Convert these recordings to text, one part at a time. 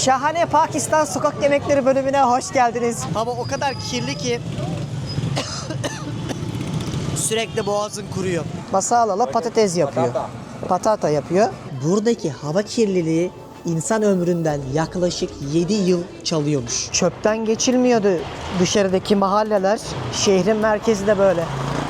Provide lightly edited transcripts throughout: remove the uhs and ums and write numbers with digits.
Şahane Pakistan sokak yemekleri bölümüne hoş geldiniz. Hava o kadar kirli ki sürekli boğazın kuruyor. Masala patates yapıyor. Patata yapıyor. Buradaki hava kirliliği insan ömründen yaklaşık 7 yıl çalıyormuş. Çöpten geçilmiyordu dışarıdaki mahalleler. Şehrin merkezi de böyle.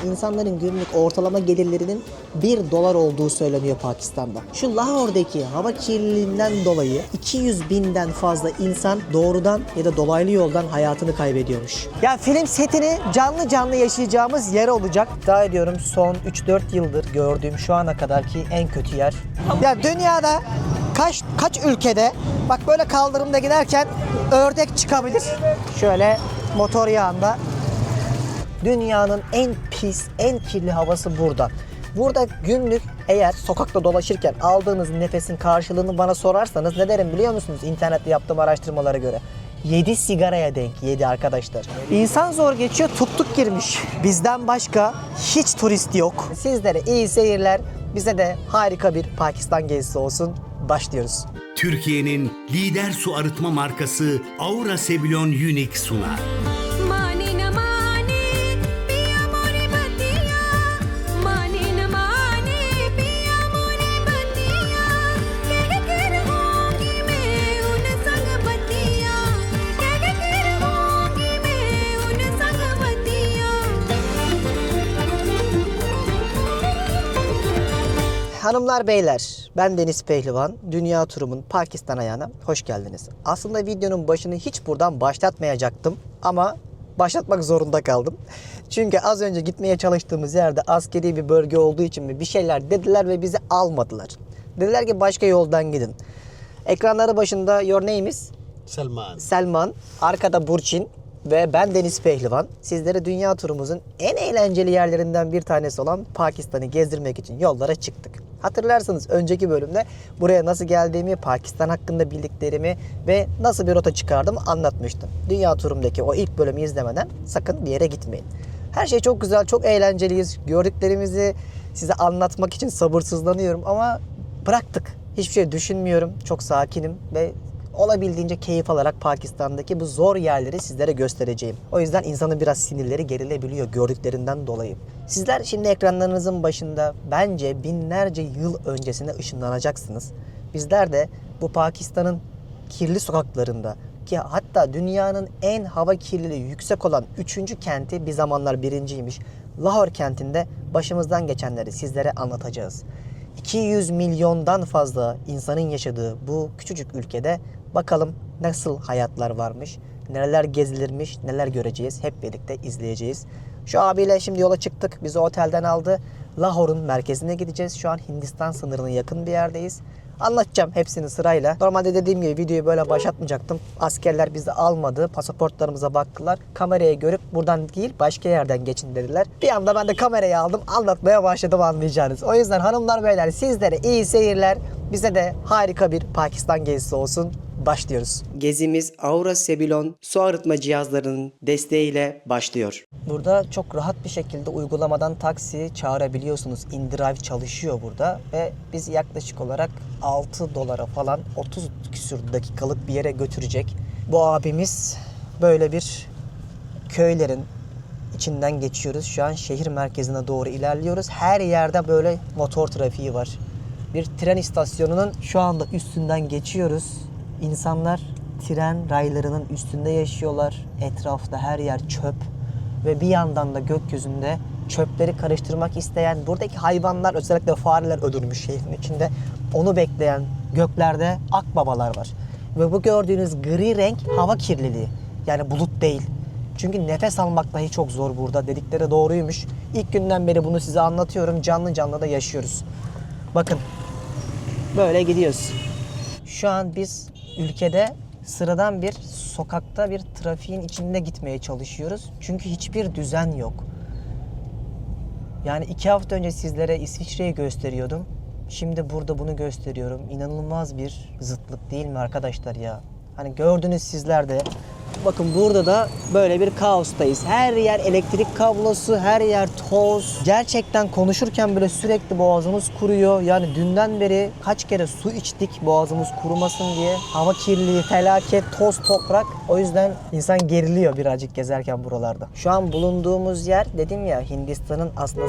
İnsanların günlük ortalama gelirlerinin $1 olduğu söyleniyor Pakistan'da. Şu Lahore'daki hava kirliliğinden dolayı 200 binden fazla insan doğrudan ya da dolaylı yoldan hayatını kaybediyormuş. Ya film setini canlı canlı yaşayacağımız yer olacak. İddia ediyorum son 3-4 yıldır gördüğüm şu ana kadarki en kötü yer. Ya dünyada kaç ülkede bak böyle kaldırımda giderken ördek çıkabilir. Şöyle motor yağında. Dünyanın en pis, en kirli havası burada. Burada günlük eğer sokakta dolaşırken aldığınız nefesin karşılığını bana sorarsanız ne derim biliyor musunuz? İnternette yaptığım araştırmalara göre. 7 sigaraya denk, 7 arkadaşlar. İnsan zor geçiyor, tuk girmiş. Bizden başka hiç turist yok. Sizlere iyi seyirler, bize de harika bir Pakistan gezisi olsun. Başlıyoruz. Türkiye'nin lider su arıtma markası Aura Sebilon Unique sunar. Hanımlar beyler, ben Deniz Pehlivan. Dünya turumun Pakistan ayağına hoş geldiniz. Aslında videonun başını hiç buradan başlatmayacaktım ama başlatmak zorunda kaldım. Çünkü az önce gitmeye çalıştığımız yerde askeri bir bölge olduğu için mi bir şeyler dediler ve bizi almadılar. Dediler ki başka yoldan gidin. Ekranları başında your name is? Selman. Arkada Burçin. Ve ben Deniz Pehlivan. Sizlere dünya turumuzun en eğlenceli yerlerinden bir tanesi olan Pakistan'ı gezdirmek için yollara çıktık. Hatırlarsanız önceki bölümde buraya nasıl geldiğimi, Pakistan hakkında bildiklerimi ve nasıl bir rota çıkardığımı anlatmıştım. Dünya turumdaki o ilk bölümü izlemeden sakın bir yere gitmeyin. Her şey çok güzel, çok eğlenceliyiz. Gördüklerimizi size anlatmak için sabırsızlanıyorum ama bıraktık. Hiçbir şey düşünmüyorum. Çok sakinim ve olabildiğince keyif alarak Pakistan'daki bu zor yerleri sizlere göstereceğim. O yüzden insanın biraz sinirleri gerilebiliyor gördüklerinden dolayı. Sizler şimdi ekranlarınızın başında bence binlerce yıl öncesine ışınlanacaksınız. Bizler de bu Pakistan'ın kirli sokaklarında ki hatta dünyanın en hava kirliliği yüksek olan 3. kenti bir zamanlar birinciymiş. Lahore kentinde başımızdan geçenleri sizlere anlatacağız. 200 milyondan fazla insanın yaşadığı bu küçücük ülkede bakalım nasıl hayatlar varmış, neler gezilirmiş, neler göreceğiz. Hep birlikte izleyeceğiz. Şu abiyle şimdi yola çıktık. Bizi otelden aldı. Lahore'un merkezine gideceğiz. Şu an Hindistan sınırına yakın bir yerdeyiz. Anlatacağım hepsini sırayla. Normalde dediğim gibi videoyu böyle başlatmayacaktım. Askerler bizi almadı. Pasaportlarımıza baktılar. Kamerayı görüp buradan değil başka yerden geçin dediler. Bir anda ben de kamerayı aldım. Anlatmaya başladım anlayacağınız. O yüzden hanımlar beyler sizlere iyi seyirler. Bize de harika bir Pakistan gezisi olsun. Başlıyoruz. Gezimiz Aura Sebilon su arıtma cihazlarının desteğiyle başlıyor. Burada çok rahat bir şekilde uygulamadan taksi çağırabiliyorsunuz. InDrive çalışıyor burada ve biz yaklaşık olarak $6 falan 30 küsür dakikalık bir yere götürecek. Bu abimiz böyle bir köylerin içinden geçiyoruz. Şu an şehir merkezine doğru ilerliyoruz. Her yerde böyle motor trafiği var. Bir tren istasyonunun şu anda üstünden geçiyoruz. İnsanlar tren raylarının üstünde yaşıyorlar. Etrafta her yer çöp ve bir yandan da gökyüzünde çöpleri karıştırmak isteyen buradaki hayvanlar, özellikle fareler öldürülmüş şehrin içinde. Onu bekleyen göklerde akbabalar var. Ve bu gördüğünüz gri renk hava kirliliği. Yani bulut değil. Çünkü nefes almak dahi çok zor burada. Dedikleri doğruymuş. İlk günden beri bunu size anlatıyorum. Canlı canlı da yaşıyoruz. Bakın. Böyle gidiyoruz. Şu an biz ülkede sıradan bir sokakta bir trafiğin içinde gitmeye çalışıyoruz. Çünkü hiçbir düzen yok. Yani 2 hafta önce sizlere İsviçre'yi gösteriyordum. Şimdi burada bunu gösteriyorum. İnanılmaz bir zıtlık değil mi arkadaşlar ya? Hani gördünüz sizler de. Bakın burada da böyle bir kaostayız. Her yer elektrik kablosu, her yer toz. Gerçekten konuşurken bile sürekli boğazımız kuruyor. Yani dünden beri kaç kere su içtik boğazımız kurumasın diye. Hava kirliliği, felaket, toz, toprak. O yüzden insan geriliyor birazcık gezerken buralarda. Şu an bulunduğumuz yer dedim ya, Hindistan'ın aslında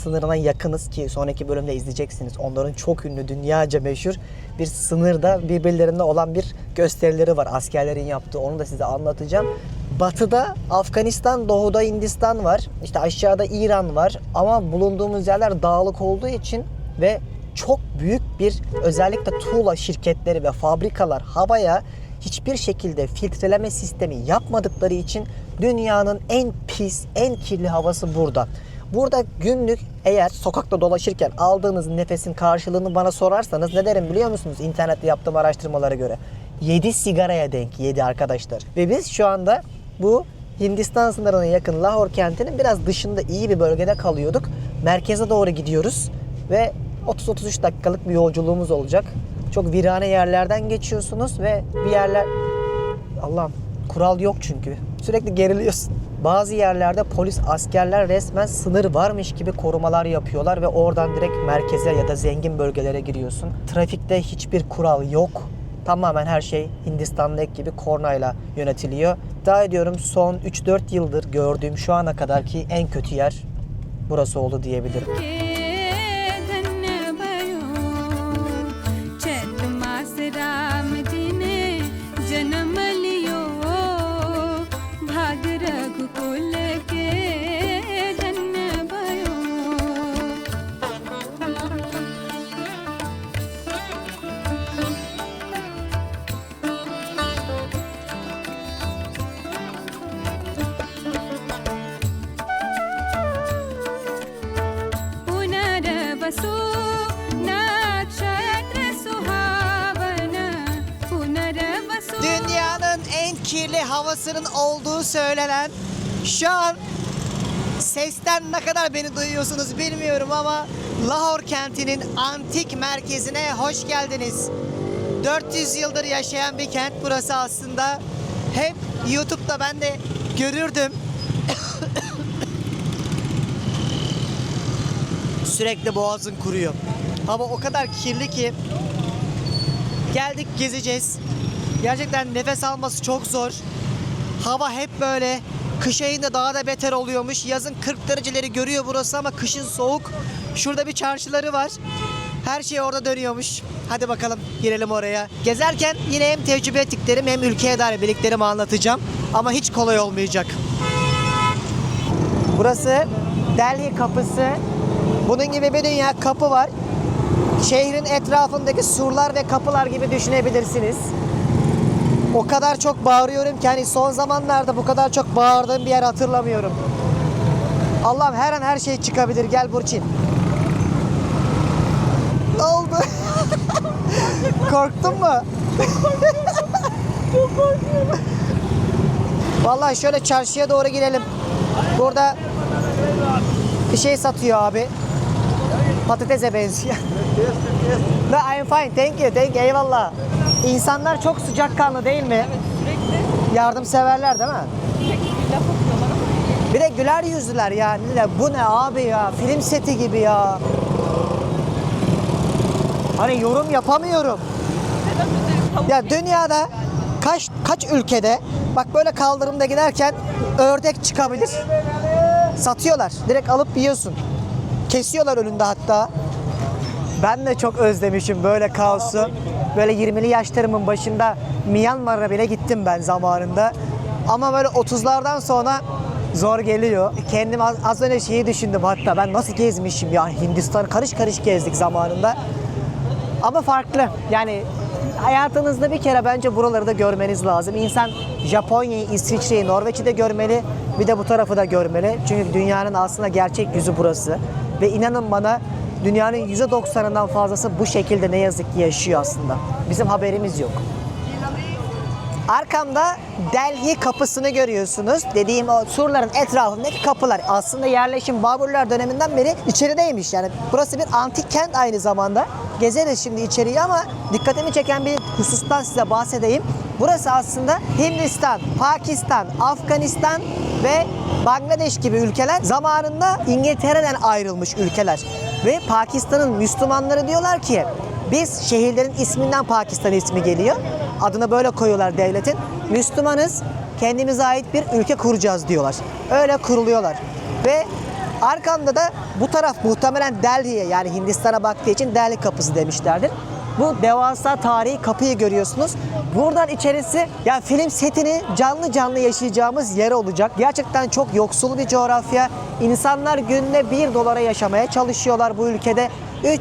sınırına yakınız ki sonraki bölümde izleyeceksiniz. Onların çok ünlü, dünyaca meşhur bir sınırda birbirlerinde olan bir gösterileri var. Askerlerin yaptığı, onu da size anlatacağım. Batıda Afganistan, doğuda Hindistan var. İşte aşağıda İran var. Ama bulunduğumuz yerler dağlık olduğu için ve çok büyük bir, özellikle tuğla şirketleri ve fabrikalar havaya hiçbir şekilde filtreleme sistemi yapmadıkları için dünyanın en pis, en kirli havası burada. Burada günlük eğer sokakta dolaşırken aldığınız nefesin karşılığını bana sorarsanız ne derim biliyor musunuz? İnternette yaptığım araştırmalara göre 7 sigaraya denk, 7 arkadaşlar. Ve biz şu anda bu Hindistan sınırına yakın Lahore kentinin biraz dışında iyi bir bölgede kalıyorduk. Merkeze doğru gidiyoruz ve 30-33 dakikalık bir yolculuğumuz olacak. Çok virane yerlerden geçiyorsunuz ve bir yerler... Allah'ım, kural yok çünkü. Sürekli geriliyorsun. Bazı yerlerde polis, askerler resmen sınır varmış gibi korumalar yapıyorlar ve oradan direkt merkeze ya da zengin bölgelere giriyorsun. Trafikte hiçbir kural yok. Tamamen her şey Hindistan'daki gibi kornayla yönetiliyor. İddia ediyorum son 3-4 yıldır gördüğüm şu ana kadarki en kötü yer burası oldu diyebilirim. Dünyanın en kirli havasının olduğu söylenen, şu an sesten ne kadar beni duyuyorsunuz bilmiyorum ama Lahore kentinin antik merkezine hoş geldiniz. 400 yıldır yaşayan bir kent burası aslında. Hep YouTube'da ben de görürdüm. Sürekli boğazın kuruyor. Hava o kadar kirli ki. Geldik, gezeceğiz. Gerçekten nefes alması çok zor. Hava hep böyle. Kış ayında daha da beter oluyormuş. Yazın 40 dereceleri görüyor burası ama kışın soğuk. Şurada bir çarşıları var. Her şey orada dönüyormuş. Hadi bakalım girelim oraya. Gezerken yine hem tecrübe ettiklerim hem ülkeye dair bildiklerimi anlatacağım. Ama hiç kolay olmayacak. Burası Delhi kapısı. Bunun gibi bir dünya kapı var. Şehrin etrafındaki surlar ve kapılar gibi düşünebilirsiniz. O kadar çok bağırıyorum ki hani son zamanlarda bu kadar çok bağırdığım bir yer hatırlamıyorum. Allah'ım, her an her şey çıkabilir. Gel Burçin. Ne oldu? Korktun mu? Çok korkuyorum. Vallahi şöyle çarşıya doğru girelim. Burada bir şey satıyor abi. Patatese benziyor. No, I'm fine. Thank you. Thank you. Eyvallah. İnsanlar çok sıcakkanlı değil mi? Evet, sürekli. Yardımseverler değil mi? Sürekli laf atıyorlar ama. Bir de güler yüzlüler ya. Bu ne abi ya? Film seti gibi ya. Hani yorum yapamıyorum. Ya dünyada kaç ülkede bak böyle kaldırımda giderken ördek çıkabilir. Satıyorlar. Direkt alıp yiyorsun. Kesiyorlar önünde hatta. Ben de çok özlemişim böyle kaosu. Böyle 20'li yaşlarımın başında Myanmar'a bile gittim ben zamanında. Ama böyle 30'lardan sonra zor geliyor. Kendim az önce şeyi düşündüm hatta, ben nasıl gezmişim ya, Hindistan'ı karış karış gezdik zamanında. Ama farklı. Yani hayatınızda bir kere bence buraları da görmeniz lazım. İnsan Japonya'yı, İsviçre'yi, Norveç'i de görmeli. Bir de bu tarafı da görmeli. Çünkü dünyanın aslında gerçek yüzü burası. Ve inanın bana, dünyanın %90'ından fazlası bu şekilde ne yazık ki yaşıyor aslında. Bizim haberimiz yok. Arkamda Delhi kapısını görüyorsunuz. Dediğim o surların etrafındaki kapılar. Aslında yerleşim Baburlar döneminden beri içerideymiş. Yani burası bir antik kent aynı zamanda. Gezeriz şimdi içeriği ama dikkatimi çeken bir husustan size bahsedeyim. Burası aslında Hindistan, Pakistan, Afganistan ve Bangladeş gibi ülkeler zamanında İngiltere'den ayrılmış ülkeler. Ve Pakistan'ın Müslümanları diyorlar ki biz şehirlerin isminden Pakistan ismi geliyor. Adını böyle koyuyorlar devletin. Müslümanız, kendimize ait bir ülke kuracağız diyorlar. Öyle kuruluyorlar. Ve arkamda da bu taraf muhtemelen Delhi'ye, yani Hindistan'a baktığı için Delhi kapısı demişlerdir. Bu devasa tarihi kapıyı görüyorsunuz. Buradan içerisi, ya film setini canlı canlı yaşayacağımız yer olacak. Gerçekten çok yoksul bir coğrafya. İnsanlar günde $1 yaşamaya çalışıyorlar bu ülkede.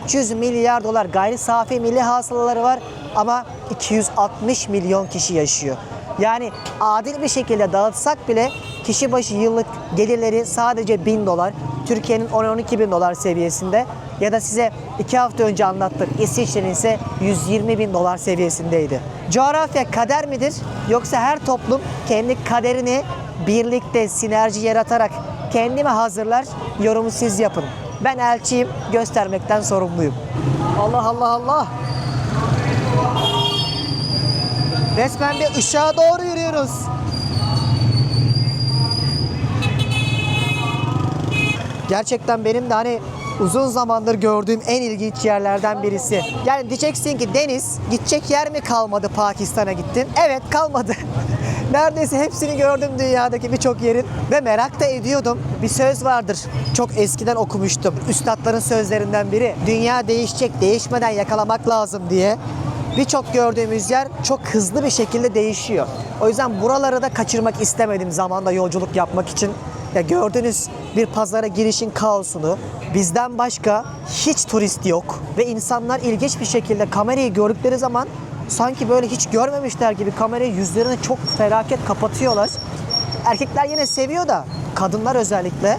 300 milyar dolar gayri safi milli hasılaları var ama 260 milyon kişi yaşıyor. Yani adil bir şekilde dağıtsak bile kişi başı yıllık gelirleri sadece $1000. Türkiye'nin 10-12 bin dolar seviyesinde. Ya da size 2 hafta önce anlattım, İsviçre'nin ise $120.000 seviyesindeydi. Coğrafya kader midir? Yoksa her toplum kendi kaderini birlikte sinerji yaratarak kendime hazırlar? Yorumu siz yapın. Ben elçiyim, göstermekten sorumluyum. Allah Allah Allah. Resmen bir ışığa doğru yürüyoruz. Gerçekten benim de hani uzun zamandır gördüğüm en ilginç yerlerden birisi. Yani diyeceksin ki Deniz, gidecek yer mi kalmadı Pakistan'a gittin? Evet, kalmadı. Neredeyse hepsini gördüm dünyadaki birçok yerin ve merak da ediyordum. Bir söz vardır. Çok eskiden okumuştum. Üstadların sözlerinden biri. Dünya değişecek, değişmeden yakalamak lazım diye. Birçok gördüğümüz yer çok hızlı bir şekilde değişiyor. O yüzden buraları da kaçırmak istemedim zamanda yolculuk yapmak için. Ya gördüğünüz bir pazara girişin kaosunu, bizden başka hiç turist yok ve insanlar ilginç bir şekilde kamerayı gördükleri zaman sanki böyle hiç görmemişler gibi kamerayı yüzlerini çok felaket kapatıyorlar. Erkekler yine seviyor da kadınlar özellikle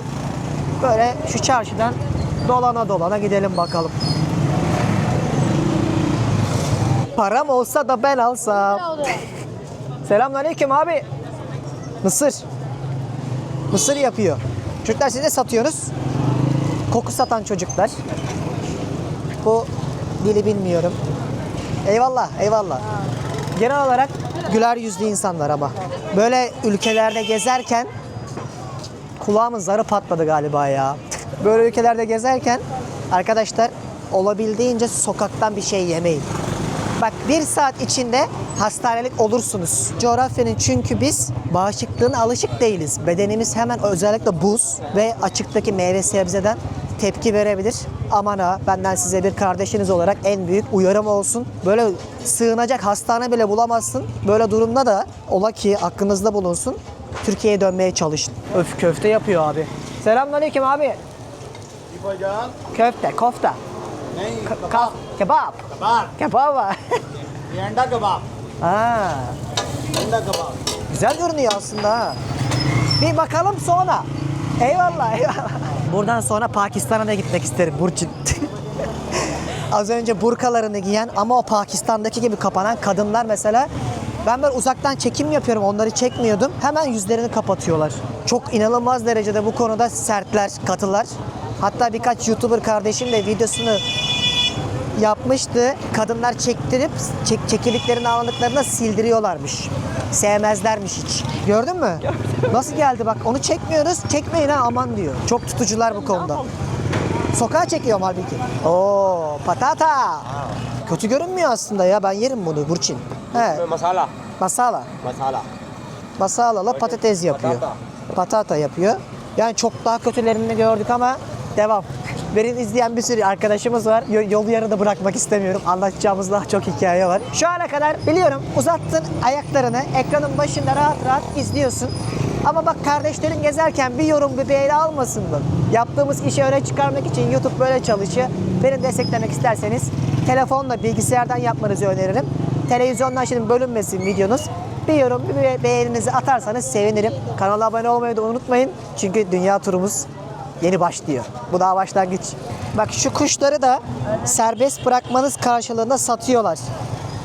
böyle şu çarşıdan dolana dolana gidelim bakalım. Param olsa da ben alsam. Selamünaleyküm abi. Mısır. Mısır yapıyor. Çocuklar, siz de satıyorsunuz. Koku satan çocuklar. Bu dili bilmiyorum. Eyvallah, eyvallah. Genel olarak güler yüzlü insanlar ama. Böyle ülkelerde gezerken kulağımın zarı patladı galiba ya. Böyle ülkelerde gezerken arkadaşlar olabildiğince sokaktan bir şey yemeyin. Bak, 1 saat içinde hastanelik olursunuz. Coğrafyanın, çünkü biz bağışıklığına alışık değiliz. Bedenimiz hemen özellikle buz ve açıktaki meyve sebzeden tepki verebilir. Aman ha, benden size bir kardeşiniz olarak en büyük uyarım olsun. Böyle sığınacak hastane bile bulamazsın. Böyle durumda da ola ki aklınızda bulunsun, Türkiye'ye dönmeye çalışın. Öf, köfte yapıyor abi. Selamünaleyküm abi. Köfte, kofta. Kebap. Kebap. Yanda kebab. Ha, Yanda kebab. güzel görünüyor aslında ha. Bir bakalım sonra. Eyvallah, eyvallah. Buradan sonra Pakistan'a da gitmek isterim Burçin. Az önce burkalarını giyen ama o Pakistan'daki gibi kapanan kadınlar mesela, ben böyle uzaktan çekim yapıyorum, onları çekmiyordum. Hemen yüzlerini kapatıyorlar. Çok inanılmaz derecede bu konuda sertler, katılar. Hatta birkaç YouTuber kardeşim de videosunu yapmıştı. Kadınlar çektirip çekildiklerini, alındıklarında sildiriyorlarmış. Sevmezlermiş hiç. Gördün mü? Gördüm. Nasıl geldi bak, onu çekmiyoruz. Çekmeyin ha, aman diyor. Çok tutucular bu konuda. Sokağa çekiyorum halbuki. Oo, patata. Kötü görünmüyor aslında ya, ben yerim bunu Burçin. He. Masala. Masala. Masala. Masalalı patates yapıyor. Patata yapıyor. Yani çok daha kötülerini gördük ama devam. Benim izleyen bir sürü arkadaşımız var. Yolu yarıda bırakmak istemiyorum. Anlatacağımız daha çok hikaye var. Şu ana kadar biliyorum uzattın ayaklarını, ekranın başında rahat rahat izliyorsun. Ama bak, kardeşlerin gezerken bir yorum, bir beğeni almasın mı? Yaptığımız işi öne çıkarmak için YouTube böyle çalışıyor. Beni desteklemek isterseniz telefonla, bilgisayardan yapmanızı öneririm. Televizyondan şimdi bölünmesin videonuz. Bir yorum, bir beğeninizi atarsanız sevinirim. Kanala abone olmayı da unutmayın. Çünkü dünya turumuz yeni başlıyor. Bu daha başlangıç. Bak, şu kuşları da serbest bırakmanız karşılığında satıyorlar.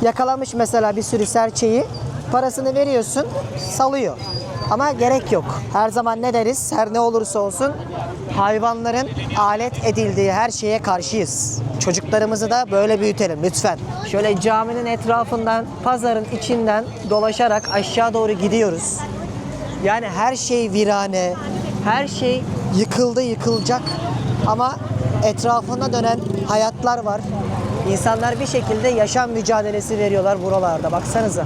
Yakalamış mesela bir sürü serçeyi. Parasını veriyorsun, salıyor. Ama gerek yok. Her zaman ne deriz? Her ne olursa olsun hayvanların alet edildiği her şeye karşıyız. Çocuklarımızı da böyle büyütelim lütfen. Şöyle caminin etrafından, pazarın içinden dolaşarak aşağı doğru gidiyoruz. Yani her şey virane, her şey yıkıldı, yıkılacak. Ama etrafında dönen hayatlar var. İnsanlar bir şekilde yaşam mücadelesi veriyorlar buralarda. Baksanıza.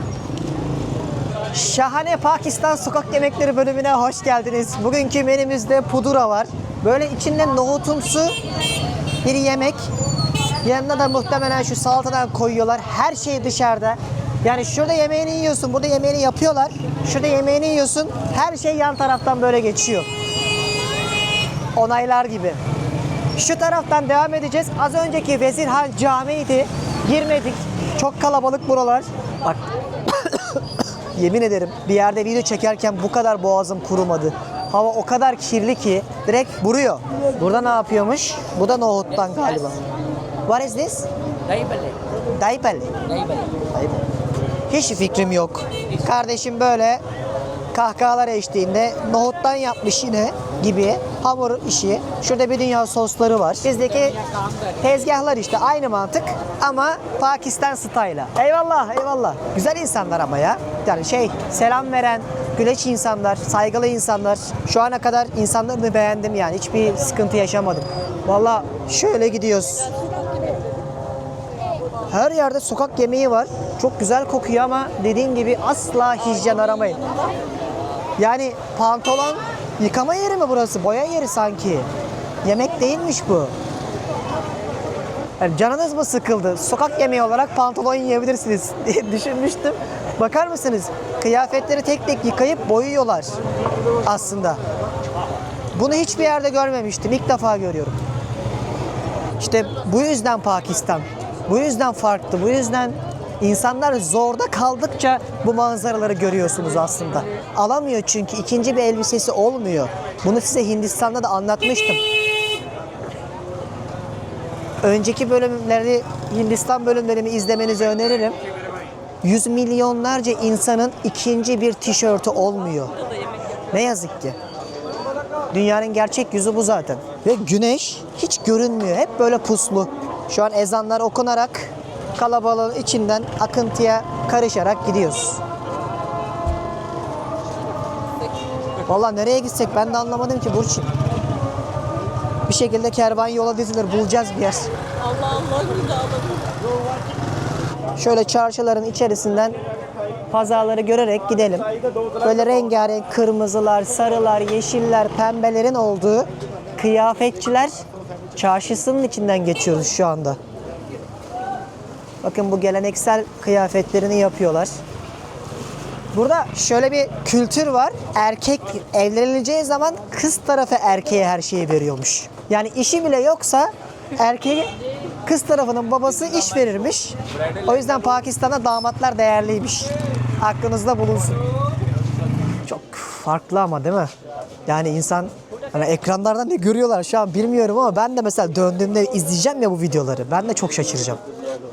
Şahane Pakistan sokak yemekleri bölümüne hoş geldiniz. Bugünkü menümüzde pudura var. Böyle içinde nohutumsu bir yemek. Yanında da muhtemelen şu salatadan koyuyorlar. Her şey dışarıda. Yani şurada yemeğini yiyorsun, burada yemeğini yapıyorlar. Şurada yemeğini yiyorsun, her şey yan taraftan böyle geçiyor. Onaylar gibi. Şu taraftan devam edeceğiz. Az önceki Vezirhan Camii'ydi. Girmedik. Çok kalabalık buralar. Bak yemin ederim bir yerde video çekerken bu kadar boğazım kurumadı. Hava o kadar kirli ki direkt vuruyor. Burada ne yapıyormuş? Bu da nohuttan galiba. What is this? Dahi bale. Dahi pelle. Dahi bale. Hiç fikrim yok. Kardeşim böyle kahkahalar eşliğinde nohuttan yapmış yine gibi hamur işi. Şurada bir dünya sosları var. Bizdeki tezgahlar işte aynı mantık ama Pakistan style'a. Eyvallah eyvallah. Güzel insanlar ama ya. Yani selam veren, güleç insanlar, saygılı insanlar. Şu ana kadar insanlarını beğendim yani. Hiçbir sıkıntı yaşamadım. Vallahi şöyle gidiyoruz. Her yerde sokak yemeği var. Çok güzel kokuyor ama dediğim gibi asla hijyen aramayın. Yani pantolon yıkama yeri mi burası? Boya yeri sanki. Yemek değilmiş bu. Yani canınız mı sıkıldı? Sokak yemeği olarak pantolon yiyebilirsiniz diye düşünmüştüm. Bakar mısınız? Kıyafetleri tek tek yıkayıp boyuyorlar aslında. Bunu hiçbir yerde görmemiştim. İlk defa görüyorum. İşte bu yüzden Pakistan. Bu yüzden farklı. Bu yüzden insanlar zorda kaldıkça bu manzaraları görüyorsunuz aslında. Alamıyor çünkü ikinci bir elbisesi olmuyor. Bunu size Hindistan'da da anlatmıştım. Önceki bölümleri, Hindistan bölümlerimi izlemenizi öneririm. Yüz milyonlarca insanın ikinci bir tişörtü olmuyor. Ne yazık ki. Dünyanın gerçek yüzü bu zaten. Ve güneş hiç görünmüyor. Hep böyle puslu. Şu an ezanlar okunarak kalabalığın içinden akıntıya karışarak gidiyoruz. Vallahi nereye gitsek ben de anlamadım ki Burçin. Bir şekilde kervan yola dizilir. Bulacağız bir yer. Allah Allah burada alalım. Şöyle çarşıların içerisinden pazarları görerek gidelim. Böyle rengarenk kırmızılar, sarılar, yeşiller, pembelerin olduğu kıyafetçiler çarşısının içinden geçiyoruz şu anda. Bakın bu geleneksel kıyafetlerini yapıyorlar. Burada şöyle bir kültür var. Erkek evlenileceği zaman kız tarafı erkeğe her şeyi veriyormuş. Yani işi bile yoksa erkeğe kız tarafının babası iş verirmiş. O yüzden Pakistan'da damatlar değerliymiş. Aklınızda bulunsun. Çok farklı ama değil mi? Yani insan hani ekranlardan ne görüyorlar şu an bilmiyorum ama ben de mesela döndüğümde izleyeceğim ya bu videoları. Ben de çok şaşıracağım.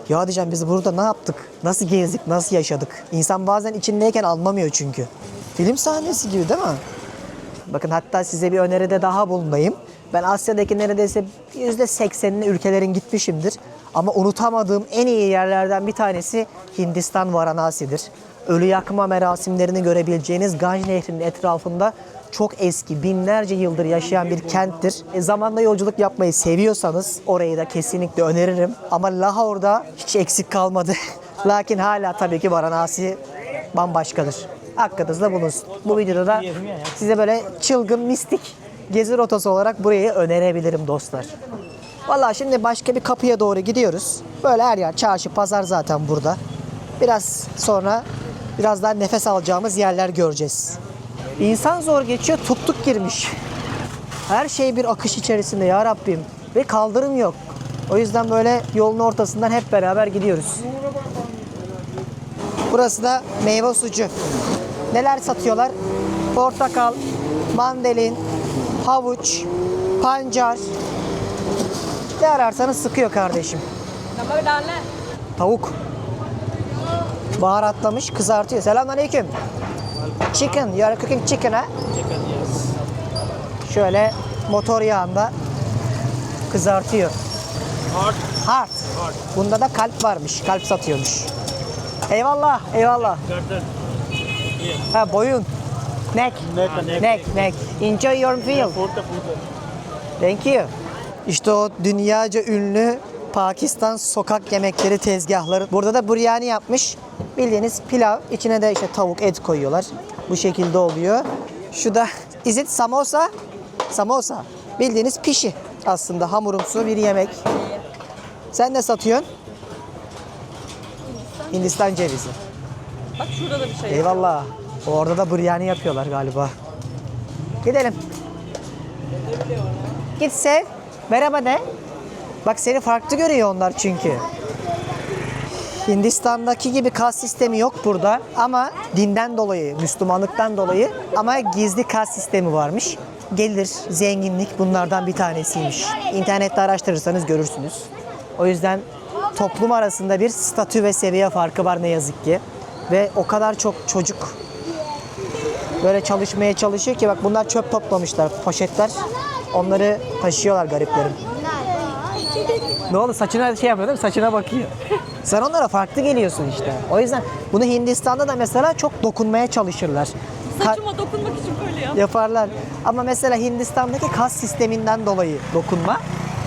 Ya diyeceğim biz burada ne yaptık? Nasıl gezdik? Nasıl yaşadık? İnsan bazen içindeyken anlamıyor çünkü. Film sahnesi gibi değil mi? Bakın hatta size bir öneride daha bulunayım. Ben Asya'daki neredeyse %80'ine ülkelerin gitmişimdir. Ama unutamadığım en iyi yerlerden bir tanesi Hindistan Varanasi'dir. Ölü yakma merasimlerini görebileceğiniz Ganj Nehri'nin etrafında çok eski, binlerce yıldır yaşayan bir kenttir. Zamanda yolculuk yapmayı seviyorsanız orayı da kesinlikle öneririm. Ama Lahore'da hiç eksik kalmadı. Lakin hala tabii ki Varanasi bambaşkadır. Aklınızda bulunsun. Bu videoda da size böyle çılgın, mistik gezi rotası olarak burayı önerebilirim dostlar. Vallahi şimdi başka bir kapıya doğru gidiyoruz. Böyle her yer çarşı, pazar zaten burada. Biraz sonra biraz daha nefes alacağımız yerler göreceğiz. İnsan zor geçiyor, tuk tuk girmiş. Her şey bir akış içerisinde ya Rabbim. Ve kaldırım yok. O yüzden böyle yolun ortasından hep beraber gidiyoruz. Burası da meyve sucu. Neler satıyorlar? Portakal, mandalin, havuç, pancar. Ne ararsanız sıkıyor kardeşim. Tavuk. Baharatlamış, kızartıyor. Selamünaleyküm. Chicken, you are cooking chicken ha? Şöyle motor yağında kızartıyor. Heart. Bunda da kalp varmış. Kalp satıyormuş. Eyvallah, eyvallah. Ha boyun. Neck. Neck. Enjoy your meal. Thank you. İşte o dünyaca ünlü Pakistan sokak yemekleri tezgahları. Burada da biryani yapmış. Bildiğiniz pilav. İçine de işte tavuk, et koyuyorlar. Bu şekilde oluyor. Şu da is it samosa? Samosa. Bildiğiniz pişi. Aslında hamurumsu bir yemek. Sen ne satıyorsun? Hindistan cevizi. Bak şurada da bir şey. Eyvallah. Orada da biryani yapıyorlar galiba. Gidelim. Git sev. Merhaba de. Bak seni farklı görüyor onlar çünkü. Hindistan'daki gibi kas sistemi yok burada ama dinden dolayı, Müslümanlıktan dolayı ama gizli kas sistemi varmış. Gelir, zenginlik bunlardan bir tanesiymiş. İnternette araştırırsanız görürsünüz. O yüzden toplum arasında bir statü ve seviye farkı var ne yazık ki. Ve o kadar çok çocuk böyle çalışmaya çalışıyor ki bak bunlar çöp toplamışlar, poşetler. Onları taşıyorlar gariplerin. Ne oldu? Saçına şey yapıyor değil mi? Saçına bakıyor. Sen onlara farklı geliyorsun işte. O yüzden bunu Hindistan'da da mesela çok dokunmaya çalışırlar. Saçıma dokunmak için böyle yap. Yaparlar. Ama mesela Hindistan'daki kas sisteminden dolayı dokunma.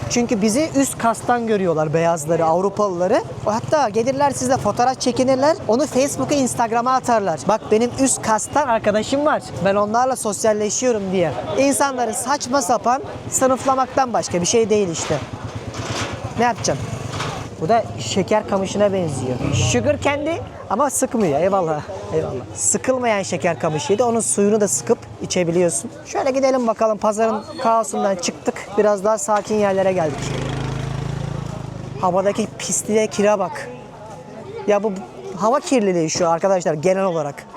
Çünkü bizi üst kastan görüyorlar beyazları, Avrupalıları. Hatta gelirler sizle fotoğraf çekinirler. Onu Facebook'a, Instagram'a atarlar. Bak benim üst kastan arkadaşım var. Ben onlarla sosyalleşiyorum diye. İnsanları saçma sapan sınıflamaktan başka bir şey değil işte. Ne yapacaksın? Bu da şeker kamışına benziyor. Sugar candy ama sıkmıyor. Eyvallah. Eyvallah. Sıkılmayan şeker kamışıydı. Onun suyunu da sıkıp içebiliyorsun. Şöyle gidelim bakalım. Pazarın kaosundan çıktık. Biraz daha sakin yerlere geldik. Havadaki pisliğe, kire bak. Ya bu hava kirliliği şu arkadaşlar genel olarak.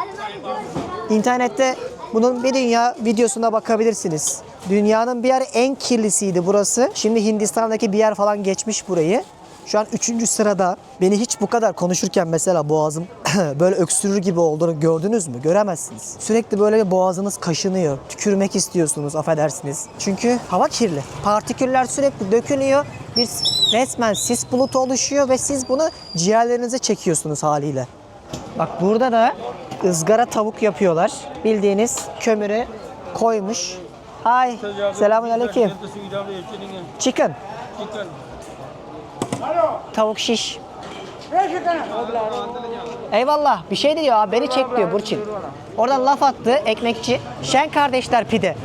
İnternette bunun bir dünya videosuna bakabilirsiniz. Dünyanın bir yer en kirlisiydi burası. Şimdi Hindistan'daki bir yer falan geçmiş burayı. Şu an 3. sırada. Beni hiç bu kadar konuşurken mesela boğazım böyle öksürür gibi olduğunu gördünüz mü? Göremezsiniz. Sürekli böyle bir boğazınız kaşınıyor. Tükürmek istiyorsunuz, affedersiniz. Çünkü hava kirli. Partiküller sürekli dökülüyor. Bir resmen sis bulutu oluşuyor ve siz bunu ciğerlerinize çekiyorsunuz haliyle. Bak burada da ızgara tavuk yapıyorlar. Bildiğiniz kömürü koymuş. Hi. Selamünaleyküm. Chicken. Tavuk şiş. Eyvallah. Bir şey diyor abi. Beni çek diyor Burçin. Oradan laf attı ekmekçi. Şen kardeşler pide.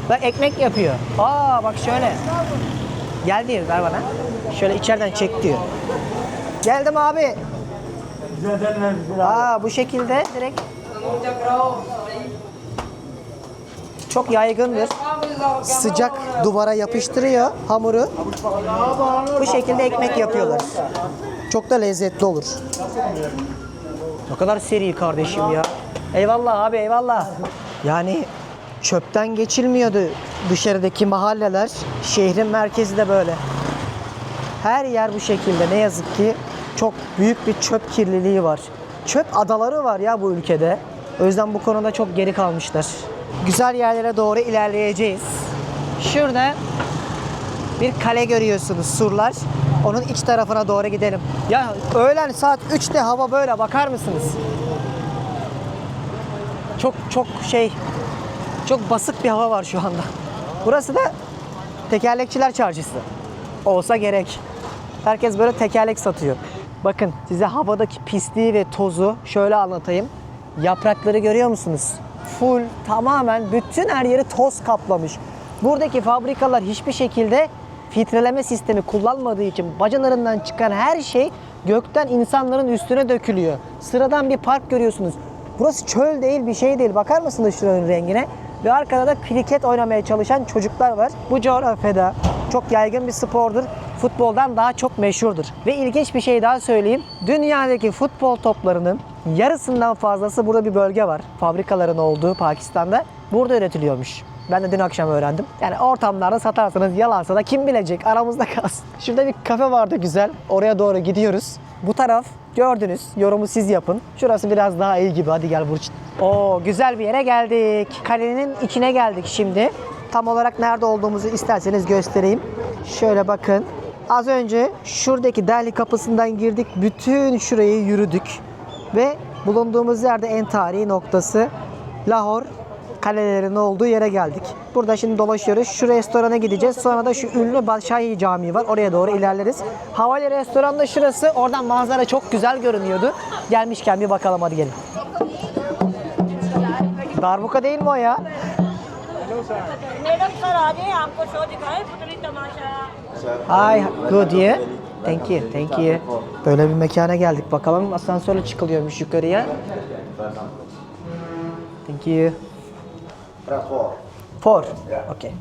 Bak ekmek yapıyor. Aa bak şöyle. Gel diyor ver bana. Şöyle içeriden çek diyor. Geldim abi. Aa bu şekilde direkt. Çok yaygındır. Sıcak duvara yapıştırıyor hamuru. Bu şekilde ekmek yapıyorlar. Çok da lezzetli olur. Ne kadar seri kardeşim ya. Eyvallah abi eyvallah. Yani çöpten geçilmiyordu dışarıdaki mahalleler. Şehrin merkezi de böyle. Her yer bu şekilde ne yazık ki. Çok büyük bir çöp kirliliği var. Çöp adaları var ya bu ülkede. O yüzden bu konuda çok geri kalmışlar. Güzel yerlere doğru ilerleyeceğiz. Şurada bir kale görüyorsunuz, surlar. Onun iç tarafına doğru gidelim. Ya öğlen saat 3'te hava böyle bakar mısınız? Çok basık bir hava var şu anda. Burası da tekerlekçiler çarşısı. Olsa gerek. Herkes böyle tekerlek satıyor. Bakın size havadaki pisliği ve tozu şöyle anlatayım. Yaprakları görüyor musunuz? Full tamamen bütün her yeri toz kaplamış. Buradaki fabrikalar hiçbir şekilde filtreleme sistemi kullanmadığı için bacalarından çıkan her şey gökten insanların üstüne dökülüyor. Sıradan bir park görüyorsunuz. Burası çöl değil, bir şey değil. Bakar mısınız şuranın rengine? Ve arkada da kriket oynamaya çalışan çocuklar var. Bu coğrafyada çok yaygın bir spordur. Futboldan daha çok meşhurdur. Ve ilginç bir şey daha söyleyeyim. Dünyadaki futbol toplarının yarısından fazlası burada bir bölge var. Fabrikaların olduğu Pakistan'da. Burada üretiliyormuş. Ben de dün akşam öğrendim. Yani ortamlarda satarsanız yalansa da kim bilecek, aramızda kalsın. Şurada bir kafe vardı güzel. Oraya doğru gidiyoruz. Bu taraf gördünüz. Yorumu siz yapın. Şurası biraz daha iyi gibi. Hadi gel Burç. Oo, güzel bir yere geldik. Kalenin içine geldik şimdi. Tam olarak nerede olduğumuzu isterseniz göstereyim. Şöyle bakın. Az önce şuradaki Delhi kapısından girdik. Bütün şurayı yürüdük. Ve bulunduğumuz yerde en tarihi noktası Lahor kalelerinin olduğu yere geldik. Burada şimdi dolaşıyoruz. Şu restorana gideceğiz. Sonra da şu ünlü Badşahi Camii var. Oraya doğru ilerleriz. Havali restoran da şurası. Oradan manzara çok güzel görünüyordu. Gelmişken bir bakalım, hadi gelin. Darbuka değil mi o ya? Madam sir आ जाइए आपको शो दिखाए पुतली तमाशा Hi, good you. Thank you, thank you. Böyle bir mekana geldik. Bakalım asansörle çıkılıyormuş yukarıya. Thank you. Four. Okay.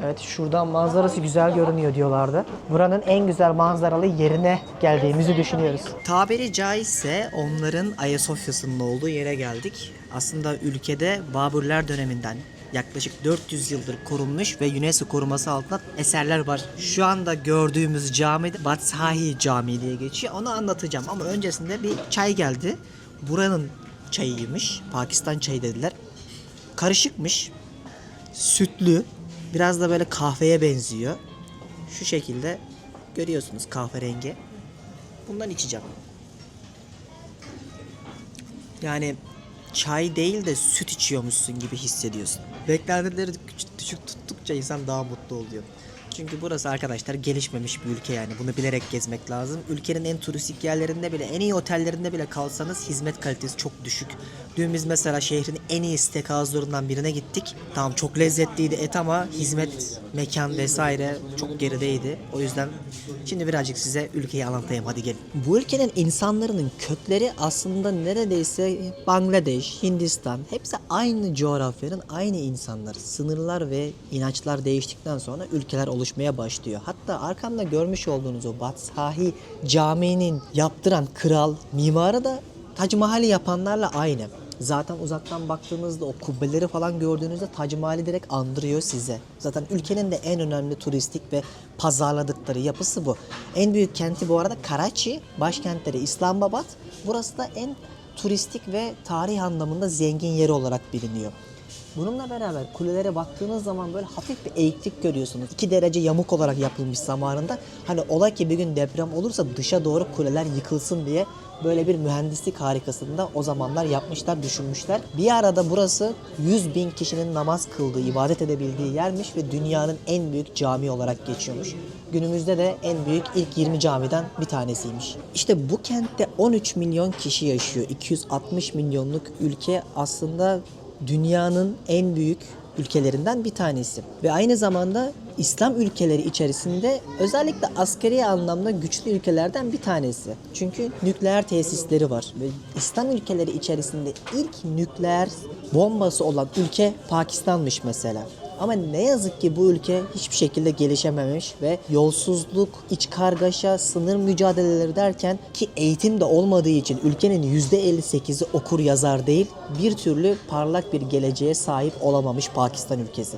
Evet, şuradan manzarası güzel görünüyor diyorlardı. Buranın en güzel manzaralı yerine geldiğimizi düşünüyoruz. Tabiri caizse onların Ayasofya'sının olduğu yere geldik. Aslında ülkede Babürler döneminden yaklaşık 400 yıldır korunmuş ve UNESCO koruması altında eserler var. Şu anda gördüğümüz cami de Badşahi Camii diye geçiyor. Onu anlatacağım ama öncesinde bir çay geldi. Buranın çayıymış. Pakistan çayı dediler. Karışıkmış. Sütlü. Biraz da böyle kahveye benziyor. Şu şekilde görüyorsunuz, kahverengi. Bundan içeceğim. Yani çay değil de süt içiyormuşsun gibi hissediyorsun. Beklentileri düşük tuttukça insan daha mutlu oluyor. Çünkü burası arkadaşlar gelişmemiş bir ülke yani. Bunu bilerek gezmek lazım. Ülkenin en turistik yerlerinde bile, en iyi otellerinde bile kalsanız hizmet kalitesi çok düşük. Dün biz mesela şehrin en iyi steakhouse'larından birine gittik. Tamam, çok lezzetliydi et ama hizmet, mekan vesaire çok gerideydi. O yüzden şimdi birazcık size ülkeyi anlatayım, hadi gelin. Bu ülkenin insanların kökleri aslında neredeyse Bangladeş, Hindistan, hepsi aynı coğrafyanın aynı insanları. Sınırlar ve inançlar değiştikten sonra ülkeler oluşmaya başlıyor. Hatta arkamda görmüş olduğunuz o Badşahi Camii'nin yaptıran kral, mimarı da Tac Mahal'i yapanlarla aynı. Zaten uzaktan baktığınızda o kubbeleri falan gördüğünüzde Tac Mahal'i direkt andırıyor size. Zaten ülkenin de en önemli turistik ve pazarladıkları yapısı bu. En büyük kenti bu arada Karachi, başkentleri İslamabad. Burası da en turistik ve tarih anlamında zengin yeri olarak biliniyor. Bununla beraber kulelere baktığınız zaman böyle hafif bir eğiklik görüyorsunuz. 2 derece yamuk olarak yapılmış zamanında. Hani ola ki bir gün deprem olursa dışa doğru kuleler yıkılsın diye böyle bir mühendislik harikasını da o zamanlar yapmışlar, düşünmüşler. Bir arada burası 100.000 kişinin namaz kıldığı, ibadet edebildiği yermiş ve dünyanın en büyük cami olarak geçiyormuş. Günümüzde de en büyük ilk 20 camiden bir tanesiymiş. İşte bu kentte 13 milyon kişi yaşıyor. 260 milyonluk ülke aslında dünyanın en büyük ülkelerinden bir tanesi. Ve aynı zamanda İslam ülkeleri içerisinde özellikle askeri anlamda güçlü ülkelerden bir tanesi. Çünkü nükleer tesisleri var. Ve İslam ülkeleri içerisinde ilk nükleer bombası olan ülke Pakistan'mış mesela. Ama ne yazık ki bu ülke hiçbir şekilde gelişememiş ve yolsuzluk, iç kargaşa, sınır mücadeleleri derken ki eğitim de olmadığı için ülkenin %58'i okur yazar değil, bir türlü parlak bir geleceğe sahip olamamış Pakistan ülkesi.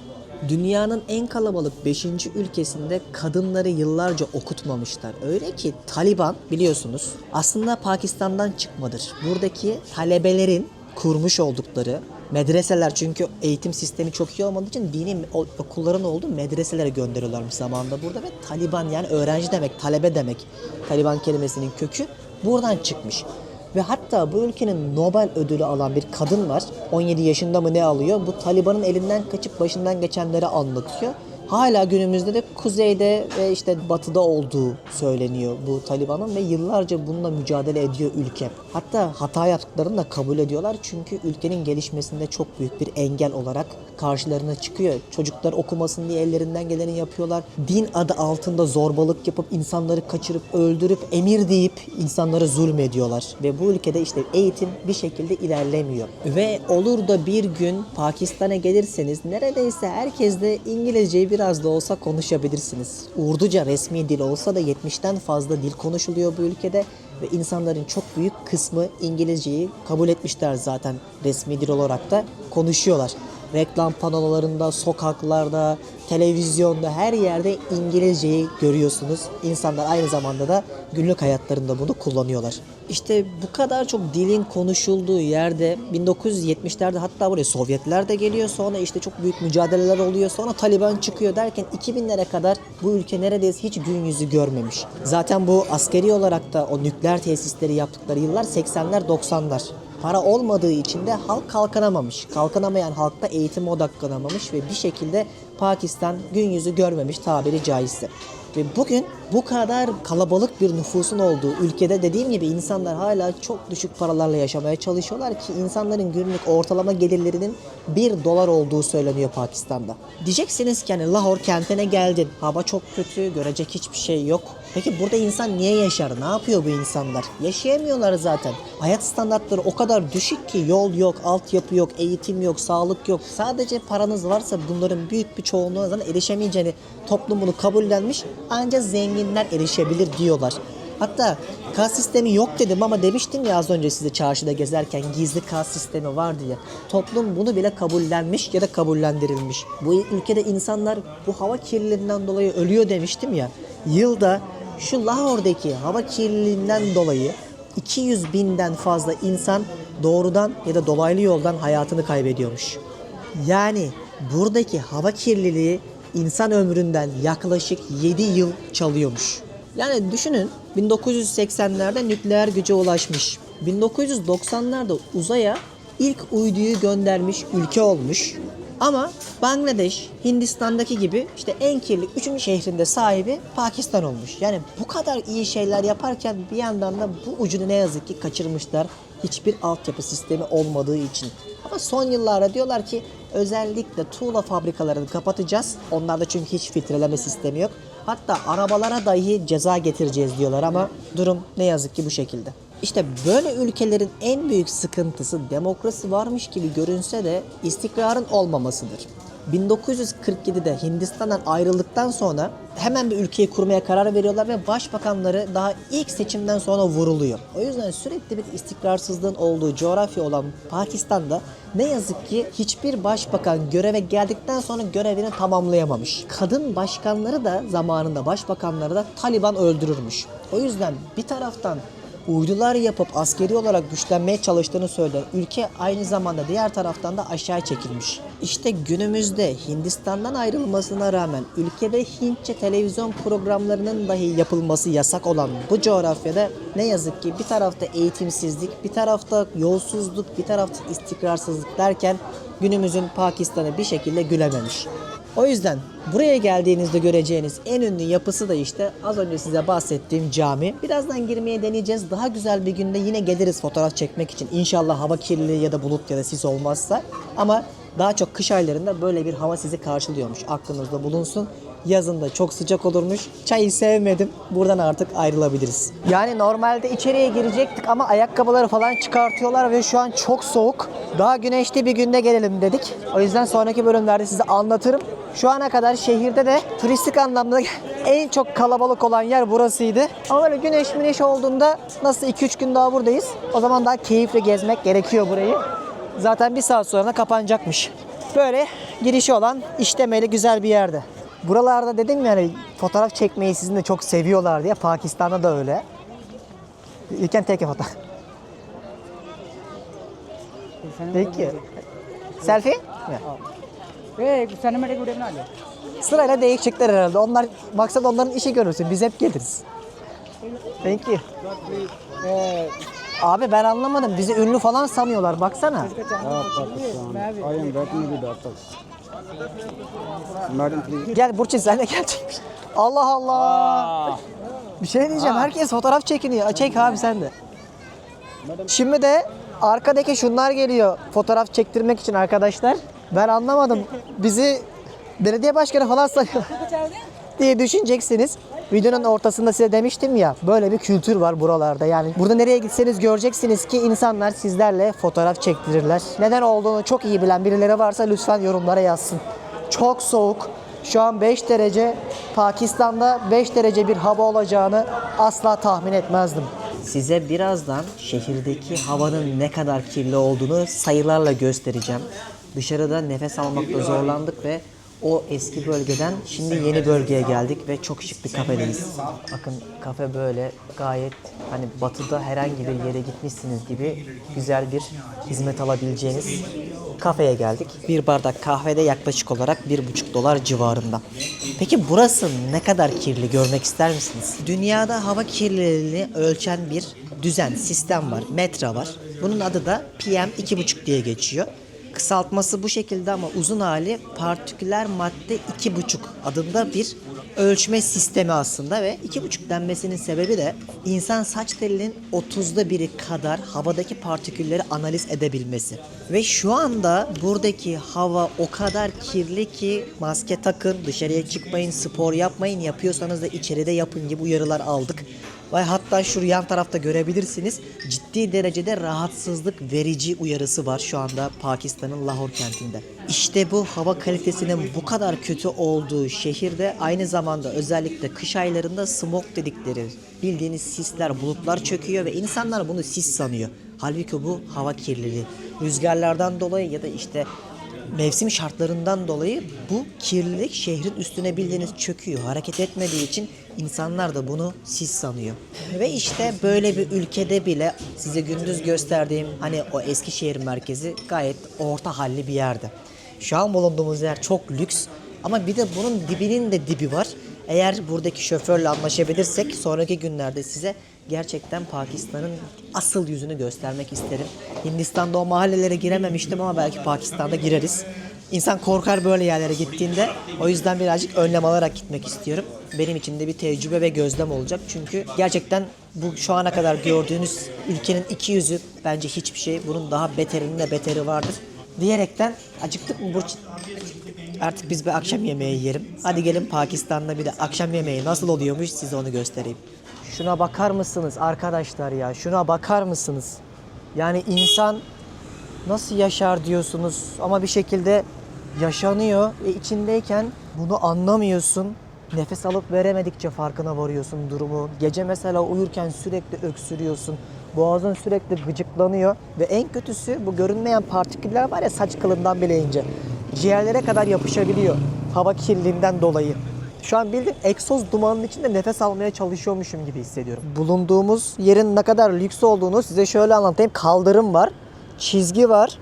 Dünyanın en kalabalık 5. ülkesinde kadınları yıllarca okutmamışlar. Öyle ki Taliban biliyorsunuz aslında Pakistan'dan çıkmadır. Buradaki talebelerin kurmuş oldukları medreseler, çünkü eğitim sistemi çok iyi olmadığı için dini okulların olduğu medreselere gönderiyorlarmış zamanında burada ve Taliban yani öğrenci demek, talebe demek. Taliban kelimesinin kökü buradan çıkmış. Ve hatta bu ülkenin Nobel ödülü alan bir kadın var. 17 yaşında mı ne alıyor? Bu Taliban'ın elinden kaçıp başından geçenleri anlatıyor. Hala günümüzde de kuzeyde ve işte batıda olduğu söyleniyor bu Taliban'ın ve yıllarca bununla mücadele ediyor ülke. Hatta hata yaptıklarını da kabul ediyorlar çünkü ülkenin gelişmesinde çok büyük bir engel olarak karşılarına çıkıyor. Çocuklar okumasın diye ellerinden geleni yapıyorlar. Din adı altında zorbalık yapıp insanları kaçırıp öldürüp emir deyip insanlara zulmediyorlar. Ve bu ülkede işte eğitim bir şekilde ilerlemiyor. Ve olur da bir gün Pakistan'a gelirseniz neredeyse herkes de İngilizceyi biraz da olsa konuşabilirsiniz. Urduca resmi dil olsa da 70'ten fazla dil konuşuluyor bu ülkede ve insanların çok büyük kısmı İngilizceyi kabul etmişler zaten resmi dil olarak da konuşuyorlar. reklam panolarında, sokaklarda, televizyonda her yerde İngilizceyi görüyorsunuz. İnsanlar aynı zamanda da günlük hayatlarında bunu kullanıyorlar. İşte bu kadar çok dilin konuşulduğu yerde 1970'lerde hatta buraya Sovyetler de geliyor. Sonra işte çok büyük mücadeleler oluyor. Sonra Taliban çıkıyor derken 2000'lere kadar bu ülke neredeyse hiç gün yüzü görmemiş. Zaten bu askeri olarak da o nükleer tesisleri yaptıkları yıllar 80'ler 90'lar. Para olmadığı için de halk kalkınamamış. Kalkınamayan halk da eğitime odaklanamamış ve bir şekilde Pakistan gün yüzü görmemiş tabiri caizse. Ve bugün bu kadar kalabalık bir nüfusun olduğu ülkede dediğim gibi insanlar hala çok düşük paralarla yaşamaya çalışıyorlar ki insanların günlük ortalama gelirlerinin $1 olduğu söyleniyor Pakistan'da. Diyeceksiniz ki hani Lahore kentine geldin, hava çok kötü, görecek hiçbir şey yok. Peki burada insan niye yaşar? Ne yapıyor bu insanlar? Yaşayamıyorlar zaten. Hayat standartları o kadar düşük ki yol yok, altyapı yok, eğitim yok, sağlık yok. Sadece paranız varsa bunların büyük bir çoğunluğuna zaten erişemeyeceğini toplum bunu kabullenmiş. Ancak zenginler erişebilir diyorlar. Hatta kas sistemi yok dedim ama demiştim ya az önce size çarşıda gezerken gizli kas sistemi var diye. Toplum bunu bile kabullenmiş ya da kabullendirilmiş. Bu ülkede insanlar bu hava kirliliğinden dolayı ölüyor demiştim ya. Yılda şu Lahore'daki hava kirliliğinden dolayı 200 binden fazla insan doğrudan ya da dolaylı yoldan hayatını kaybediyormuş. Yani buradaki hava kirliliği insan ömründen yaklaşık 7 yıl çalıyormuş. Yani düşünün 1980'lerde nükleer güce ulaşmış. 1990'larda uzaya ilk uyduyu göndermiş ülke olmuş. Ama Bangladeş, Hindistan'daki gibi işte en kirli 3. şehrinde sahibi Pakistan olmuş. Yani bu kadar iyi şeyler yaparken bir yandan da bu ucunu ne yazık ki kaçırmışlar. Hiçbir altyapı sistemi olmadığı için. Ama son yıllarda diyorlar ki özellikle tuğla fabrikalarını kapatacağız. Onlarda çünkü hiç filtreleme sistemi yok. Hatta arabalara dahi ceza getireceğiz diyorlar ama durum ne yazık ki bu şekilde. İşte böyle ülkelerin en büyük sıkıntısı demokrasi varmış gibi görünse de istikrarın olmamasıdır. 1947'de Hindistan'dan ayrıldıktan sonra hemen bir ülkeyi kurmaya karar veriyorlar ve başbakanları daha ilk seçimden sonra vuruluyor. O yüzden sürekli bir istikrarsızlığın olduğu coğrafya olan Pakistan'da ne yazık ki hiçbir başbakan göreve geldikten sonra görevini tamamlayamamış. Kadın başkanları da zamanında başbakanları da Taliban öldürürmüş. O yüzden bir taraftan uydular yapıp askeri olarak güçlenmeye çalıştığını söyler. Ülke aynı zamanda diğer taraftan da aşağı çekilmiş. İşte günümüzde Hindistan'dan ayrılmasına rağmen ülkede Hintçe televizyon programlarının dahi yapılması yasak olan bu coğrafyada ne yazık ki bir tarafta eğitimsizlik, bir tarafta yolsuzluk, bir tarafta istikrarsızlık derken günümüzün Pakistan'ı bir şekilde gülememiş. O yüzden buraya geldiğinizde göreceğiniz en ünlü yapısı da işte az önce size bahsettiğim cami. Birazdan girmeye deneyeceğiz. Daha güzel bir günde yine geliriz fotoğraf çekmek için. İnşallah hava kirliliği ya da bulut ya da sis olmazsa. Ama daha çok kış aylarında böyle bir hava sizi karşılıyormuş. Aklınızda bulunsun. Yazın da çok sıcak olurmuş. Çayı sevmedim. Buradan artık ayrılabiliriz. Yani normalde içeriye girecektik ama ayakkabıları falan çıkartıyorlar ve şu an çok soğuk. Daha güneşli bir günde gelelim dedik. O yüzden sonraki bölümlerde size anlatırım. Şu ana kadar şehirde de turistik anlamda en çok kalabalık olan yer burasıydı. Ama böyle güneş olduğunda nasıl 2-3 gün daha buradayız. O zaman daha keyifli gezmek gerekiyor burayı. Zaten bir saat sonra da kapanacakmış. Böyle girişi olan işlemeli güzel bir yerde. Buralarda dedim yani fotoğraf çekmeyi sizin de çok seviyorlar diye. Pakistan'da da öyle. You can take a photo. Peki. Selfie? Sırayla değişecekler herhalde. Onlar maksat onların işi görürsün. Biz hep geliriz. Thank you. Abi ben anlamadım. Bizi ünlü falan sanıyorlar. Baksana. Gel Burçin sen de gelecekmiş. Allah Allah. Bir şey diyeceğim. Herkes fotoğraf çekiniyor. Çek abi sen de. Şimdi de arkadaki şunlar geliyor fotoğraf çektirmek için arkadaşlar. Ben anlamadım. Bizi belediye başkanı falan sanıyor diye düşüneceksiniz. Videonun ortasında size demiştim ya, böyle bir kültür var buralarda. Yani burada nereye gitseniz göreceksiniz ki insanlar sizlerle fotoğraf çektirirler. Neden olduğunu çok iyi bilen birileri varsa lütfen yorumlara yazsın. Çok soğuk. Şu an 5 derece. Pakistan'da 5 derece bir hava olacağını asla tahmin etmezdim. Size birazdan şehirdeki havanın ne kadar kirli olduğunu sayılarla göstereceğim. Dışarıda nefes almakta zorlandık ve o eski bölgeden şimdi yeni bölgeye geldik ve çok şık bir kafedeyiz. Bakın kafe böyle gayet hani batıda herhangi bir yere gitmişsiniz gibi güzel bir hizmet alabileceğiniz kafeye geldik. Bir bardak kahvede yaklaşık olarak $1,5 civarında. Peki burası ne kadar kirli görmek ister misiniz? Dünyada hava kirliliğini ölçen bir düzen, sistem var, metre var. Bunun adı da PM2,5 diye geçiyor. Kısaltması bu şekilde ama uzun hali partiküler madde 2,5 adında bir ölçme sistemi aslında ve 2,5 denmesinin sebebi de insan saç telinin 1/30 kadar havadaki partikülleri analiz edebilmesi. Ve şu anda buradaki hava o kadar kirli ki maske takın, dışarıya çıkmayın, spor yapmayın, yapıyorsanız da içeride yapın gibi uyarılar aldık. Ve hatta şu yan tarafta görebilirsiniz ciddi derecede rahatsızlık verici uyarısı var şu anda Pakistan'ın Lahore kentinde. İşte bu hava kalitesinin bu kadar kötü olduğu şehirde aynı zamanda özellikle kış aylarında smog dedikleri bildiğiniz sisler, bulutlar çöküyor ve insanlar bunu sis sanıyor. Halbuki bu hava kirliliği. Rüzgarlardan dolayı ya da işte mevsim şartlarından dolayı bu kirlilik şehrin üstüne bildiğiniz çöküyor. Hareket etmediği için insanlar da bunu sis sanıyor. Ve işte böyle bir ülkede bile size gündüz gösterdiğim hani o Eskişehir merkezi gayet orta halli bir yerde. Şu an bulunduğumuz yer çok lüks ama bir de bunun dibinin de dibi var. Eğer buradaki şoförle anlaşabilirsek sonraki günlerde size gerçekten Pakistan'ın asıl yüzünü göstermek isterim. Hindistan'da o mahallelere girememiştim ama belki Pakistan'da gireriz. İnsan korkar böyle yerlere gittiğinde. O yüzden birazcık önlem alarak gitmek istiyorum. Benim için de bir tecrübe ve gözlem olacak. Çünkü gerçekten bu şu ana kadar gördüğünüz ülkenin iki yüzü bence hiçbir şey. Bunun daha beterinin de beteri vardır. Diyerekten acıktık mı Burç? Artık biz bir akşam yemeği yiyelim. Hadi gelin Pakistan'da bir de akşam yemeği nasıl oluyormuş size onu göstereyim. Şuna bakar mısınız arkadaşlar ya? Şuna bakar mısınız? Yani insan nasıl yaşar diyorsunuz ama bir şekilde yaşanıyor ve içindeyken bunu anlamıyorsun. Nefes alıp veremedikçe farkına varıyorsun durumu. Gece mesela uyurken sürekli öksürüyorsun. Boğazın sürekli gıcıklanıyor ve en kötüsü bu görünmeyen partiküller var ya saç kılından bile ince. Ciğerlere kadar yapışabiliyor hava kirliliğinden dolayı. Şu an bildiğin egzoz dumanının içinde nefes almaya çalışıyormuşum gibi hissediyorum. Bulunduğumuz yerin ne kadar lüks olduğunu size şöyle anlatayım. Kaldırım var, çizgi var,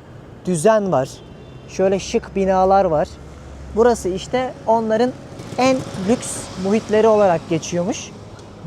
düzen var. Şöyle şık binalar var. Burası işte onların en lüks muhitleri olarak geçiyormuş.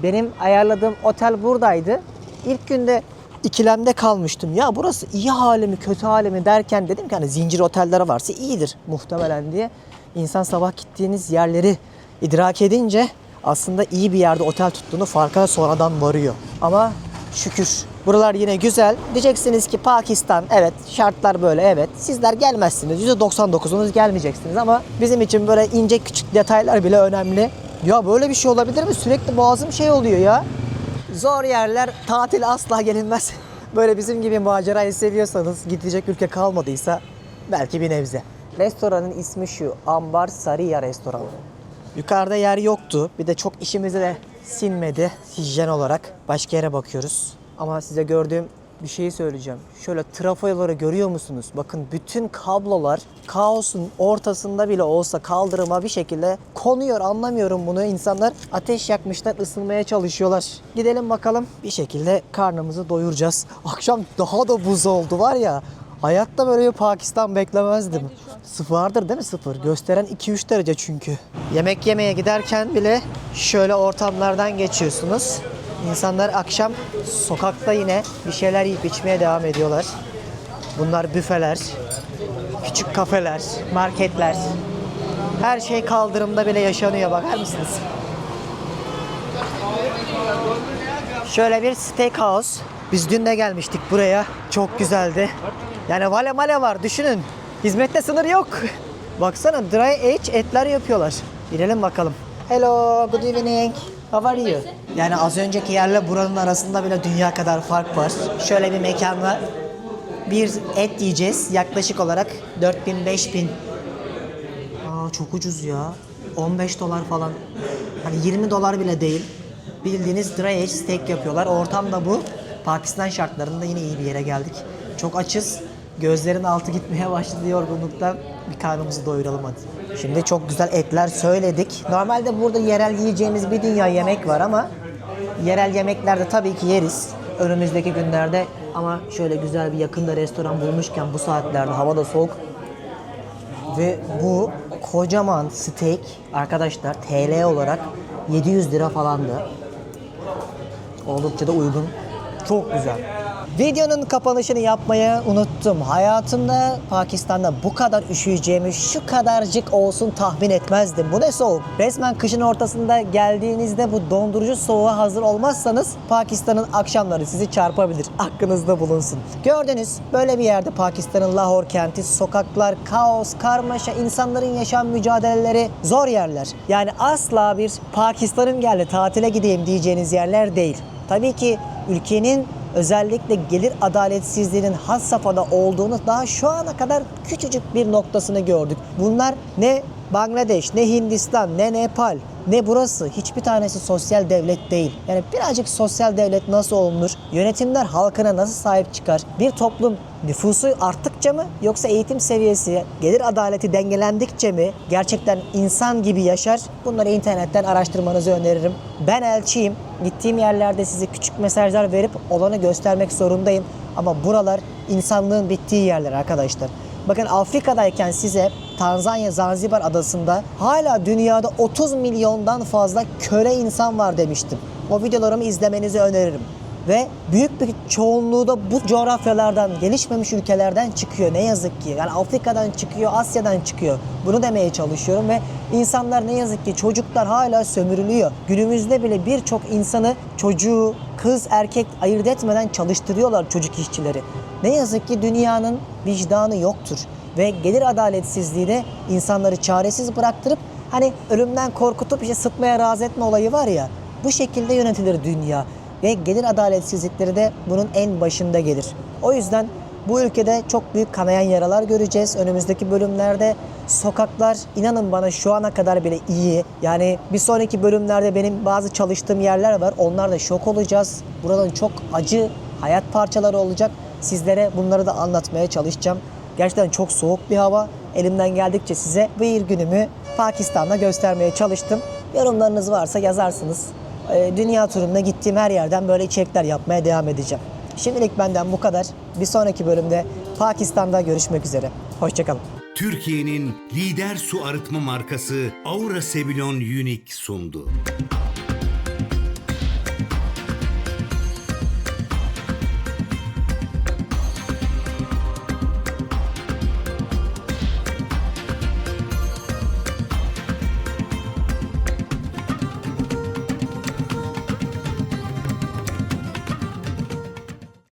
Benim ayarladığım otel buradaydı. İlk günde ikilemde kalmıştım. Ya burası iyi hali mi kötü hali mi derken dedim ki hani zincir oteller varsa iyidir muhtemelen diye. İnsan sabah gittiğiniz yerleri idrak edince aslında iyi bir yerde otel tuttuğunu farkına sonradan varıyor. Ama şükür buralar yine güzel. Diyeceksiniz ki Pakistan evet şartlar böyle evet. Sizler gelmezsiniz. %99'unuz gelmeyeceksiniz ama bizim için böyle ince küçük detaylar bile önemli. Ya böyle bir şey olabilir mi? Sürekli boğazım şey oluyor ya. Zor yerler tatil asla gelinmez. Böyle bizim gibi macerayı seviyorsanız gidecek ülke kalmadıysa belki bir nebze. Restoranın ismi şu Ambar Sariya Restoranı. Yukarıda yer yoktu. Bir de çok işimize de sinmedi hijyen olarak. Başka yere bakıyoruz. Ama size gördüğüm bir şeyi söyleyeceğim. Şöyle trafoları görüyor musunuz? Bakın bütün kablolar kaosun ortasında bile olsa kaldırıma bir şekilde konuyor. Anlamıyorum bunu. İnsanlar ateş yakmışlar, ısınmaya çalışıyorlar. Gidelim bakalım. Bir şekilde karnımızı doyuracağız. Akşam daha da buz oldu var ya. Hayatta böyle bir Pakistan beklemezdim. Sıfırdır değil mi? Sıfır. Gösteren 2-3 derece çünkü. Yemek yemeye giderken bile şöyle ortamlardan geçiyorsunuz. İnsanlar akşam sokakta yine bir şeyler yiyip içmeye devam ediyorlar. Bunlar büfeler, küçük kafeler, marketler. Her şey kaldırımda bile yaşanıyor bakar mısınız? Şöyle bir steakhouse. Biz dün de gelmiştik buraya. Çok güzeldi. Yani vale male var düşünün. Hizmette sınır yok. Baksana dry age etler yapıyorlar. Girelim bakalım. Hello, good evening. How are you? Yani az önceki yerle buranın arasında bile dünya kadar fark var. Şöyle bir mekan var. Bir et yiyeceğiz. Yaklaşık olarak 4000-5000. Aa çok ucuz ya. $15 falan. Hani $20 bile değil. Bildiğiniz dry age steak yapıyorlar. Ortam da bu. Pakistan şartlarında yine iyi bir yere geldik. Çok açız. Gözlerin altı gitmeye başladı yorgunluktan. Bir karnımızı doyuralım hadi. Şimdi çok güzel etler söyledik. Normalde burada yerel yiyeceğimiz bir dünya yemek var ama yerel yemeklerde tabii ki yeriz önümüzdeki günlerde. Ama şöyle güzel bir yakında restoran bulmuşken bu saatlerde hava da soğuk. Ve bu kocaman steak arkadaşlar TL olarak 700 lira falandı. Oldukça da uygun. Çok güzel. Videonun kapanışını yapmayı unuttum. Hayatımda Pakistan'da bu kadar üşüyeceğimi şu kadarcık olsun tahmin etmezdim. Bu ne soğuk? Resmen kışın ortasında geldiğinizde bu dondurucu soğuğa hazır olmazsanız Pakistan'ın akşamları sizi çarpabilir. Aklınızda bulunsun. Gördünüz böyle bir yerde Pakistan'ın Lahore kenti, sokaklar, kaos, karmaşa, insanların yaşam mücadeleleri zor yerler. Yani asla bir Pakistan'ın geldi tatile gideyim diyeceğiniz yerler değil. Tabii ki ülkenin özellikle gelir adaletsizliğinin had safhada olduğunu daha şu ana kadar küçücük bir noktasını gördük. Bunlar ne Bangladeş, ne Hindistan, ne Nepal, ne burası. Hiçbir tanesi sosyal devlet değil. Yani birazcık sosyal devlet nasıl olunur? Yönetimler halkına nasıl sahip çıkar? Bir toplum nüfusu arttıkça mı yoksa eğitim seviyesi, gelir adaleti dengelendikçe mi gerçekten insan gibi yaşar? Bunları internetten araştırmanızı öneririm. Ben elçiyim. Gittiğim yerlerde size küçük mesajlar verip olanı göstermek zorundayım. Ama buralar insanlığın bittiği yerler arkadaşlar. Bakın Afrika'dayken size Tanzanya Zanzibar adasında hala dünyada 30 milyondan fazla köle insan var demiştim. O videolarımı izlemenizi öneririm. Ve büyük bir çoğunluğu da bu coğrafyalardan, gelişmemiş ülkelerden çıkıyor ne yazık ki. Yani Afrika'dan çıkıyor, Asya'dan çıkıyor. Bunu demeye çalışıyorum ve insanlar ne yazık ki çocuklar hala sömürülüyor. Günümüzde bile birçok insanı çocuğu, kız, erkek ayırt etmeden çalıştırıyorlar çocuk işçileri. Ne yazık ki dünyanın vicdanı yoktur. Ve gelir adaletsizliği de insanları çaresiz bıraktırıp hani ölümden korkutup işte sıtmaya razı etme olayı var ya, bu şekilde yönetilir dünya. Ve gelir adaletsizlikleri de bunun en başında gelir. O yüzden bu ülkede çok büyük kanayan yaralar göreceğiz önümüzdeki bölümlerde. Sokaklar inanın bana şu ana kadar bile iyi. Yani bir sonraki bölümlerde benim bazı çalıştığım yerler var. Onlar da şok olacağız. Buraların çok acı hayat parçaları olacak. Sizlere bunları da anlatmaya çalışacağım. Gerçekten çok soğuk bir hava. Elimden geldikçe size bir günümü Pakistan'da göstermeye çalıştım. Yorumlarınız varsa yazarsınız. Dünya turunda gittiğim her yerden böyle içerikler yapmaya devam edeceğim. Şimdilik benden bu kadar. Bir sonraki bölümde Pakistan'da görüşmek üzere. Hoşçakalın. Türkiye'nin lider su arıtma markası Aura Sebilon Unique sundu.